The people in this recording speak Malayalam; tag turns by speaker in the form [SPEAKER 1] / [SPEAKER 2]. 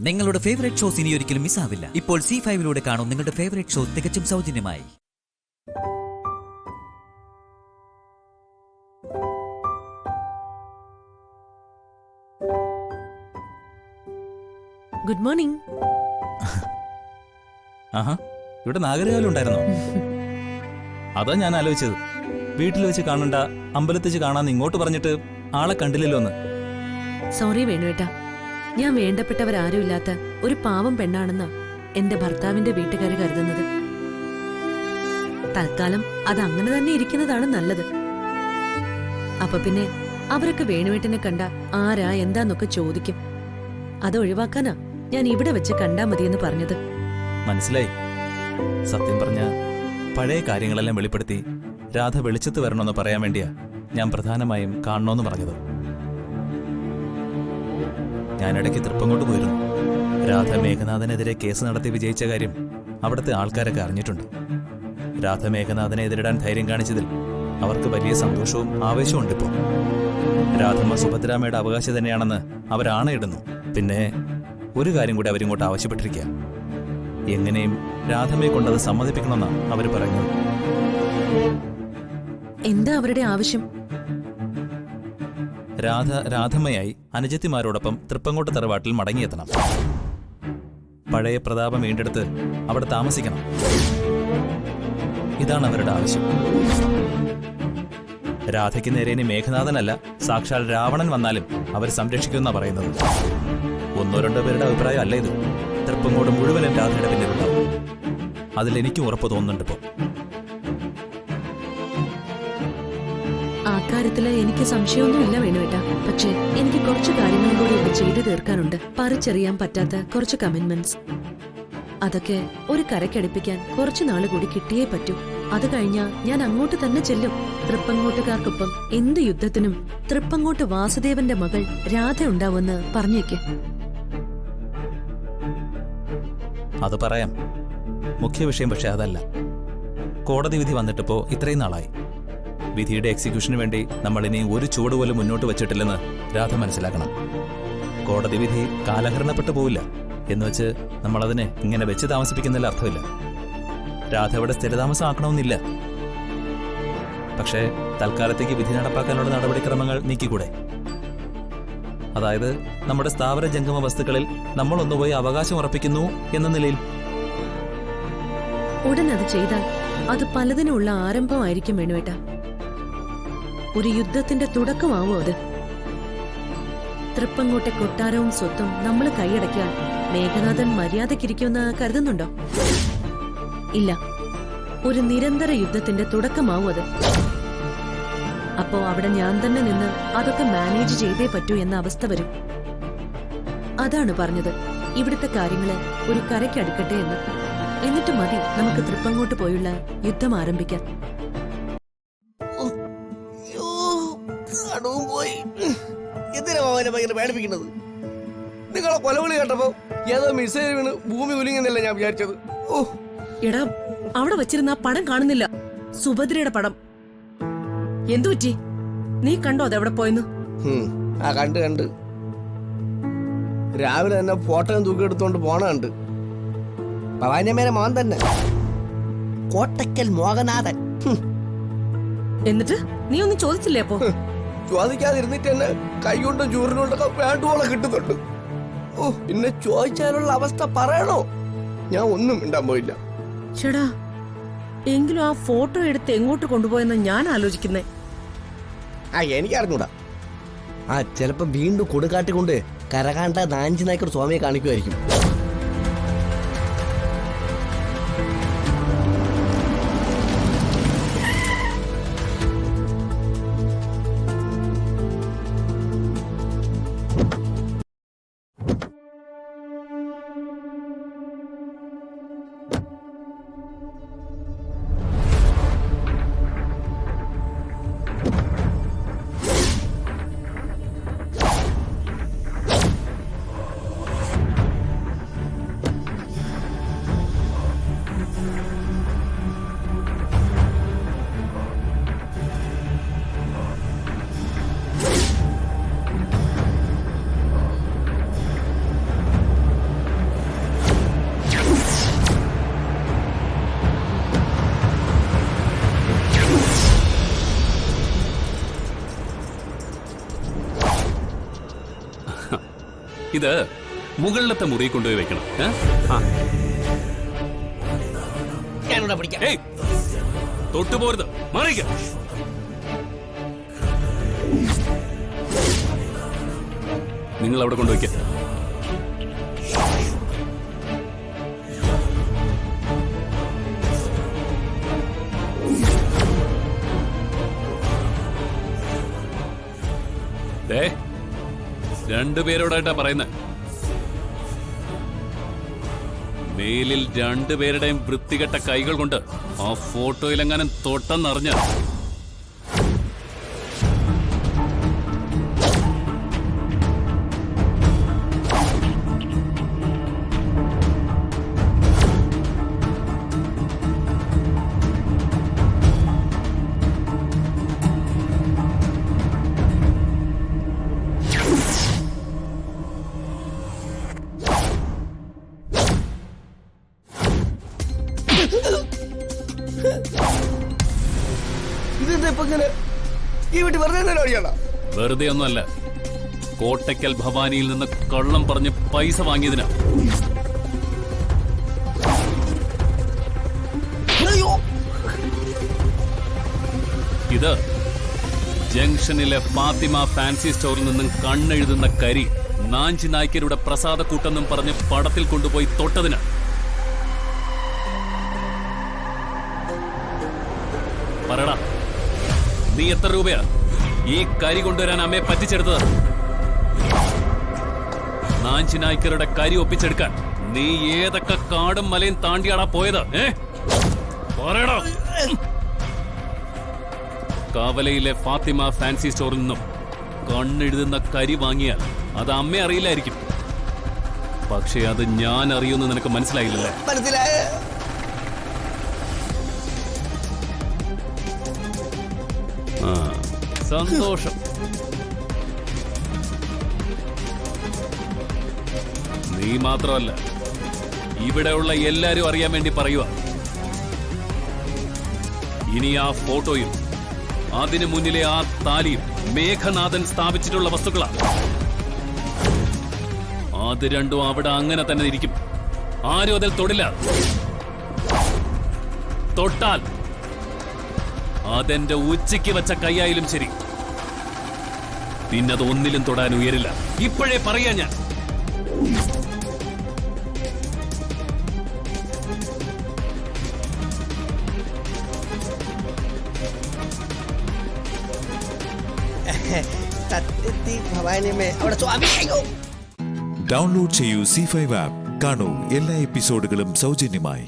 [SPEAKER 1] നിങ്ങളുടെ ഫേവറേറ്റ് ഷോസ് ഇനി ഒരിക്കലും മിസ്സാവില്ല. ഇപ്പോൾ C5 കാണും നിങ്ങളുടെ ഫേവറേറ്റ് ഷോ തികച്ചും സൗജന്യമായി.
[SPEAKER 2] Good morning.
[SPEAKER 3] ആഹാ, ഇവിടെ നാഗരികാലം ഉണ്ടായിരുന്നോ? അതാ ഞാൻ ആലോചിച്ചത്. വീട്ടിൽ വെച്ച് കാണണ്ട, അമ്പലത്തിൽ വെച്ച് കാണാന്ന് ഇങ്ങോട്ട് പറഞ്ഞിട്ട് ആളെ കണ്ടില്ലല്ലോ എന്ന്.
[SPEAKER 2] സോറി വേണുവേട്ടാ, ഞാൻ വേണ്ടപ്പെട്ടവരാരും ഇല്ലാത്ത ഒരു പാവം പെണ്ണാണെന്നാ എന്റെ ഭർത്താവിന്റെ വീട്ടുകാര് കരുതുന്നത്. തൽക്കാലം അത് അങ്ങനെ തന്നെ ഇരിക്കുന്നതാണ് നല്ലത്. അപ്പൊ പിന്നെ അവരൊക്കെ വേണുവേട്ടനെ കണ്ട ആരാ എന്താന്നൊക്കെ ചോദിക്കും. അത് ഒഴിവാക്കാനാ ഞാൻ ഇവിടെ വെച്ച് കണ്ടാ മതിയെന്ന് പറഞ്ഞത്.
[SPEAKER 3] മനസ്സിലായി. സത്യം പറഞ്ഞ പഴയ കാര്യങ്ങളെല്ലാം വെളിപ്പെടുത്തി രാധ വെളിച്ചത്ത് വരണമെന്ന് പറയാൻ വേണ്ടിയാ ഞാൻ പ്രധാനമായും കാണണമെന്ന് പറഞ്ഞത്. ഞാനിടയ്ക്ക് തൃപ്പങ്ങോട്ട് പോയിരുന്നു. രാധ മേഘനാഥനെതിരെ കേസ് നടത്തി വിജയിച്ച കാര്യം അവിടുത്തെ ആൾക്കാരൊക്കെ അറിഞ്ഞിട്ടുണ്ട്. രാധ മേഘനാഥനെ എതിരിടാൻ ധൈര്യം കാണിച്ചതിൽ അവർക്ക് വലിയ സന്തോഷവും ആവേശവും ഉണ്ട്. ഇപ്പോൾ രാധമ്മ സുഭദ്രാമയുടെ അവകാശം തന്നെയാണെന്ന് അവരാണയിടുന്നു. പിന്നെ ഒരു കാര്യം കൂടി അവരിങ്ങോട്ട് ആവശ്യപ്പെട്ടിരിക്കുക. എങ്ങനെയും രാധമ്മയെ കൊണ്ടത് സമ്മതിപ്പിക്കണമെന്നാണ് അവർ പറയുന്നത്.
[SPEAKER 2] എന്താ അവരുടെ ആവശ്യം?
[SPEAKER 3] രാധമ്മയായി അനുജത്തിമാരോടൊപ്പം തൃപ്പങ്ങോട്ട് തറവാട്ടിൽ മടങ്ങിയെത്തണം. പഴയ പ്രതാപം വീണ്ടെടുത്ത് അവിടെ താമസിക്കണം. ഇതാണ് അവരുടെ ആവശ്യം. രാധയ്ക്ക് നേരെ ഇനി മേഘനാഥനല്ല, സാക്ഷാൽ രാവണൻ വന്നാലും അവർ സംരക്ഷിക്കുമെന്നാണ് പറയുന്നത്. ഒന്നോ രണ്ടോ പേരുടെ അഭിപ്രായം അല്ല ഇത്. തൃപ്പങ്ങോട് മുഴുവനും രാധയുടെ പിന്നിലുണ്ടാവും. അതിലെനിക്കും ഉറപ്പ് തോന്നുന്നുണ്ട്. ഇപ്പോൾ
[SPEAKER 2] ആ കാര്യത്തില് എനിക്ക് സംശയമൊന്നുമില്ല വേണുവേട്ടാ. പക്ഷെ എനിക്ക് കുറച്ച് കാര്യങ്ങളും കൂടി ഇവിടെ ചെയ്തു തീർക്കാനുണ്ട്. പറിച്ചെറിയാൻ പറ്റാത്ത കുറച്ച് കമ്മിറ്റ്മെന്റ്സ്. അതൊക്കെ ഒരു കരക്കടിപ്പിക്കാൻ കുറച്ചു നാള് കൂടി കിട്ടിയേ പറ്റൂ. അത് കഴിഞ്ഞാ ഞാൻ അങ്ങോട്ട് തന്നെ ചെല്ലും. തൃപ്പങ്ങോട്ടുകാർക്കൊപ്പം എന്ത് യുദ്ധത്തിനും തൃപ്പങ്ങോട്ട് വാസുദേവന്റെ മകൾ രാധ ഉണ്ടാവുമെന്ന് പറഞ്ഞേക്ക്.
[SPEAKER 3] അത് പറയാം. മുഖ്യ വിഷയം പക്ഷെ അതല്ല. കോടതി വിധി വന്നിട്ടിപ്പോ ഇത്രയും നാളായി. വിധിയുടെ എക്സിക്യൂഷന് വേണ്ടി നമ്മൾ ഇനി ഒരു ചുവട് പോലും മുന്നോട്ട് വച്ചിട്ടില്ലെന്ന് രാധ മനസ്സിലാക്കണം. കോടതി വിധി കാലഹരണപ്പെട്ടു പോവില്ല എന്നുവെച്ച് നമ്മളതിനെ ഇങ്ങനെ വെച്ച് താമസിപ്പിക്കുന്നതിൽ അർത്ഥമില്ല. രാധ ഇവിടെ സ്ഥിരതാമസമാക്കണമെന്നില്ല. പക്ഷേ തൽക്കാലത്തേക്ക് വിധി നടപ്പാക്കാനുള്ള നടപടിക്രമങ്ങൾ നീക്കിക്കൂടെ? അതായത് നമ്മുടെ സ്ഥാവര ജംഗമ വസ്തുക്കളിൽ നമ്മൾ ഒന്നുപോയി അവകാശം ഉറപ്പിക്കുന്നു എന്ന നിലയിൽ.
[SPEAKER 2] ഉടനത് ചെയ്താൽ അത് പലതിനുള്ള ആരംഭമായിരിക്കും വേണുവേട്ടാ. ഒരു യുദ്ധത്തിന്റെ തുടക്കമാവും അത്. തൃപ്പങ്ങോട്ടെ കൊട്ടാരവും സ്വത്തും നമ്മൾ കൈയടക്കിയാൽ മേഘനാഥൻ മര്യാദക്കിരിക്കുമെന്ന് കരുതുന്നുണ്ടോ? ഇല്ല. ഒരു നിരന്തര യുദ്ധത്തിന്റെ തുടക്കമാവും അത്. അപ്പോ അവിടെ ഞാൻ തന്നെ നിന്ന് അതൊക്കെ മാനേജ് ചെയ്തേ പറ്റൂ എന്ന അവസ്ഥ വരും. അതാണ് പറഞ്ഞത്, ഇവിടുത്തെ കാര്യങ്ങള് ഒരു കരയ്ക്കടുക്കട്ടെ എന്ന്. എന്നിട്ട് മതി നമുക്ക് തൃപ്പങ്ങോട്ട് പോയുള്ള യുദ്ധം ആരംഭിക്കാൻ.
[SPEAKER 4] പേടിപ്പിക്കുന്നത് നിങ്ങളെ കൊലവിളി കേട്ടപ്പോ ഏതോ മിസൈൽ വീണ് ഭൂമി ഉലിങ്ങുന്നില്ല ഞാൻ വിചാരിച്ചത്.
[SPEAKER 5] എടാ, അവിടെ വെച്ചിരുന്ന ആ പടം കാണുന്നില്ല, സുഭദ്രയുടെ പടം. എന്തു പറ്റി? നീ കണ്ടോ അതെവിടെ പോയെന്ന്?
[SPEAKER 4] ആ കണ്ട് രാവിലെ തന്നെ ഫോട്ടോ തൂക്കിയെടുത്തോണ്ട് പോണ കണ്ട്. ഭവാനിയമ്മേരെ മോൻ തന്നെ, കോട്ടക്കൽ മോഹനാഥൻ.
[SPEAKER 5] എന്നിട്ട് നീ ഒന്നും ചോദിച്ചില്ലേ? അപ്പോ
[SPEAKER 4] ചോദിക്കാതിരുന്നിട്ട് തന്നെ കൈകൊണ്ടും ചൂറിനോണ്ടൊക്കെ വേണ്ടുവോളം കിട്ടുന്നുണ്ട്. പിന്നെ ചോദിച്ചാലുള്ള അവസ്ഥ പറയണോ? ഞാൻ ഒന്നും മിണ്ടാൻ പോയില്ല.
[SPEAKER 5] ചേടാ, എങ്കിലും ആ ഫോട്ടോ എടുത്ത് എങ്ങോട്ട് കൊണ്ടുപോയെന്ന് ഞാൻ ആലോചിക്കുന്നേ.
[SPEAKER 4] എനിക്കറിഞ്ഞൂടാ. ചിലപ്പോ വീണ്ടും കൊടുക്കാട്ടിക്കൊണ്ട് കരകാണ്ട നാഞ്ചി നായ്ക്കർ സ്വാമിയെ കാണിക്കുമായിരിക്കും.
[SPEAKER 6] ഇത് മുകളിലത്തെ മുറി കൊണ്ടുപോയി വെക്കണം.
[SPEAKER 4] ഞാനിവിടെ പിടിക്കാം.
[SPEAKER 6] ഏയ്, തൊട്ടുപോരുത്, മാറിക്ക. നിങ്ങൾ അവിടെ കൊണ്ടുവയ്ക്ക. രണ്ടുപേരോടായിട്ടാ പറയുന്നത്. മേലിൽ രണ്ടുപേരുടെയും വൃത്തികെട്ട കൈകൾ കൊണ്ട് ആ ഫോട്ടോയിലെങ്ങാനും തൊട്ടെന്നറിഞ്ഞ
[SPEAKER 4] ഇതെന്താ ഇപ്പൊ ഇങ്ങനെ? ഈ വീട്ടിൽ വെറുതെ എന്തെങ്കിലും അടിയണ്ട.
[SPEAKER 6] വെറുതെ ഒന്നുമല്ല, കോട്ടയ്ക്കൽ ഭവാനിയിൽ നിന്ന് കള്ളം പറഞ്ഞ് പൈസ വാങ്ങിയതിനാ.
[SPEAKER 4] അയ്യോ,
[SPEAKER 6] ഇത് ജംഗ്ഷനിലെ ഫാത്തിമ ഫാൻസി സ്റ്റോറിൽ നിന്നും കണ്ണെഴുതുന്ന കരി നാഞ്ചി നായ്ക്കരുടെ പ്രസാദക്കൂട്ടെന്നും പറഞ്ഞ് പടത്തിൽ കൊണ്ടുപോയി തൊട്ടതിന്. പറടാ, നീ എത്ര രൂപയാ ഈ കരി കൊണ്ടുവരാൻ അമ്മയെ പറ്റിച്ചെടുത്തത്? നാഞ്ചി നായ്ക്കരുടെ കരി ഒപ്പിച്ചെടുക്കാൻ നീ ഏതൊക്കെ കാടും മലയും താണ്ടിയാടാ പോയത്? പറയടാ. കാവലയിലെ ഫാത്തിമ ഫാൻസി സ്റ്റോറിൽ നിന്നും കണ്ണെഴുതുന്ന കരി വാങ്ങിയാൽ അത് അമ്മ അറിയില്ലായിരിക്കും, പക്ഷെ അത് ഞാൻ അറിയുമെന്ന് നിനക്ക് മനസ്സിലായില്ലല്ലേ?
[SPEAKER 4] മനസ്സിലായ?
[SPEAKER 6] ആ, സന്തോഷം. നീ മാത്രമല്ല, ഇവിടെയുള്ള എല്ലാരും അറിയാൻ വേണ്ടി പറയുക. ഇനി ആ ഫോട്ടോയും അതിനു മുന്നിലെ ആ താലിയും മേഘനാഥൻ സ്ഥാപിച്ചിട്ടുള്ള വസ്തുക്കളാണ്. അത് രണ്ടും അവിടെ അങ്ങനെ തന്നെ ഇരിക്കും. ആരും അതിൽ തൊടില്ല. തൊട്ടാൽ അതെന്റെ ഉച്ചയ്ക്ക് വെച്ച കൈയായാലും ശരി, പിന്നത് ഒന്നിലും തൊടാൻ ഉയരില്ല. ഇപ്പോഴേ പറയാ ഞാൻ.
[SPEAKER 7] ഡൗൺലോഡ് ചെയ്യൂ C5 ആപ്പ്. കാണൂ എല്ലാ എപ്പിസോഡുകളും സൗജന്യമായി.